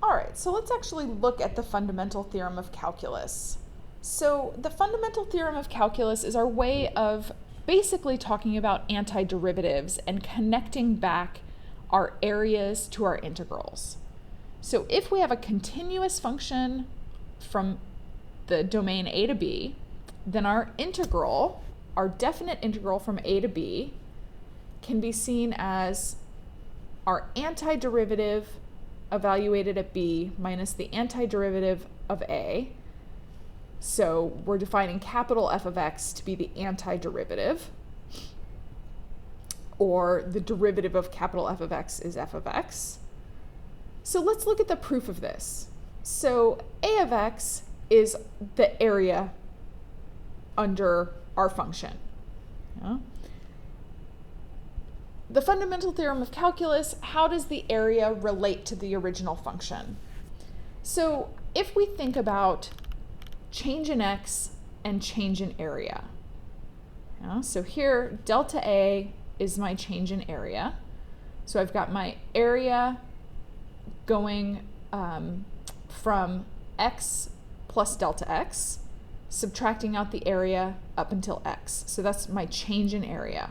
All right, so let's actually look at the fundamental theorem of calculus. So the fundamental theorem of calculus is our way of basically talking about antiderivatives and connecting back our areas to our integrals. So if we have a continuous function from the domain a to b, then our integral, our definite integral from a to b, can be seen as our antiderivative evaluated at b minus the antiderivative of a. So we're defining capital F of x to be the antiderivative, or the derivative of capital F of x is f of x. So let's look at the proof of this. So a of x is the area under our function. Yeah. The fundamental theorem of calculus, how does the area relate to the original function? So if we think about change in x and change in area. Yeah, so here, delta A is my change in area. So I've got my area going from x plus delta x, subtracting out the area up until x. So that's my change in area.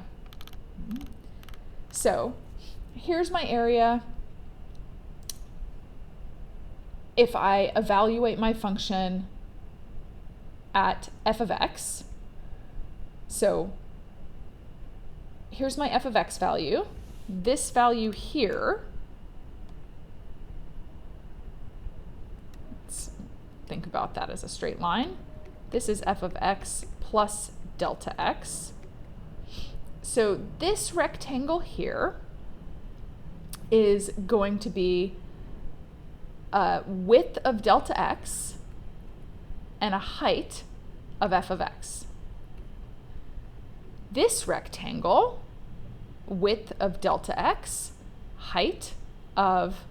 So here's my area. If I evaluate my function at f of x, so here's my f of x value. This value here, let's think about that as a straight line. This is f of x plus delta x. So this rectangle here is going to be a width of delta x and a height of f of x. This rectangle, width of delta x, height of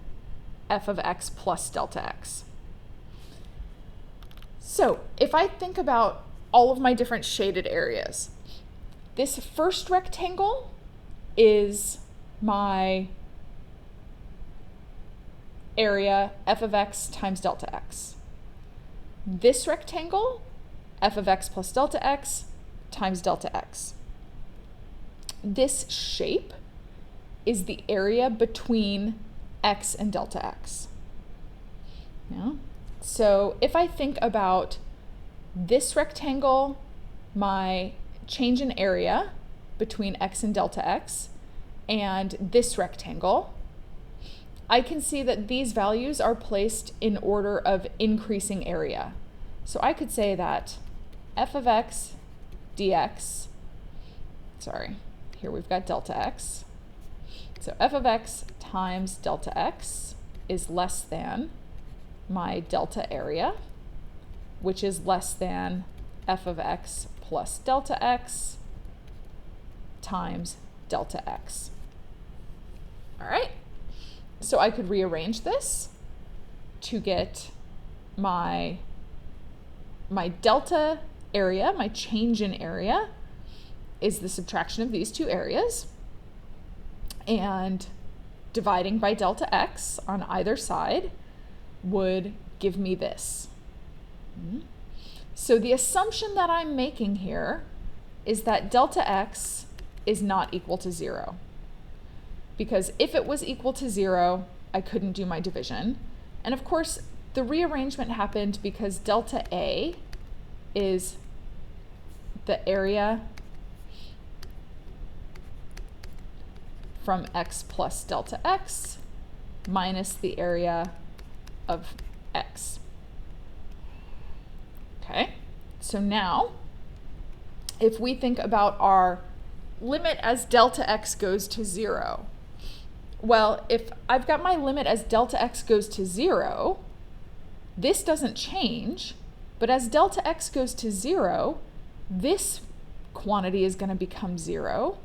f of x plus delta x. So if I think about all of my different shaded areas, this first rectangle is my area f of x times delta x. This rectangle, f of x plus delta x times delta x. This shape is the area between x and delta x. Yeah. So if I think about this rectangle, my change in area between x and delta x, and this rectangle, I can see that these values are placed in order of increasing area. So I could say that f of x dx, sorry, here we've got delta x. So f of x times delta x is less than my delta area, which is less than f of x plus delta x times delta x. All right, so I could rearrange this to get my delta area, my change in area, is the subtraction of these two areas, and dividing by delta x on either side would give me this. So the assumption that I'm making here is that delta x is not equal to 0. Because if it was equal to 0, I couldn't do my division. And of course, the rearrangement happened because delta A is the area from x plus delta x minus the area of x. Okay, so now if we think about our limit as delta x goes to 0, well, if I've got my limit as delta x goes to 0, this doesn't change, but as delta x goes to 0, this quantity is going to become 0.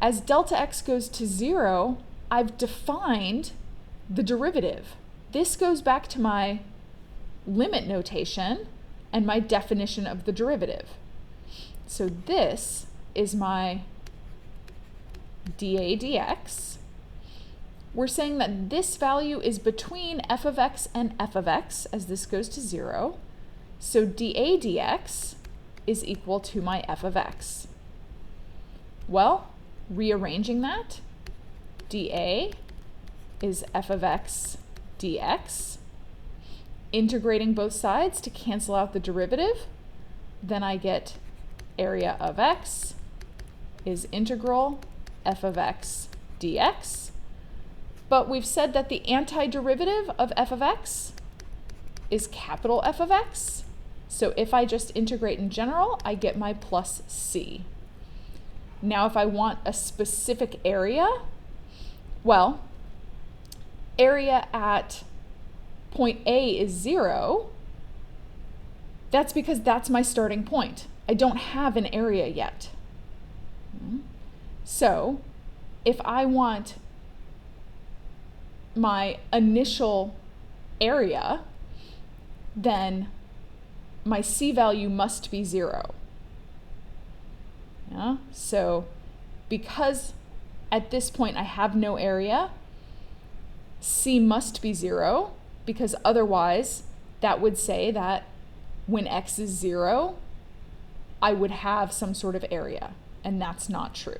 As delta x goes to 0, I've defined the derivative. This goes back to my limit notation and my definition of the derivative. So this is my dA dx, we're saying that this value is between f of x and f of x as this goes to 0. So dA dx is equal to my f of x. Well, rearranging that, dA is f of x dx. Integrating both sides to cancel out the derivative, then I get area of x is integral f of x dx. But we've said that the antiderivative of f of x is capital F of x. So if I just integrate in general, I get my plus c. Now if I want a specific area, well, area at point A is 0. That's because that's my starting point. I don't have an area yet. So if I want my initial area, then my c value must be 0. Yeah? So because at this point I have no area, c must be 0, because otherwise that would say that when x is 0, I would have some sort of area, and that's not true.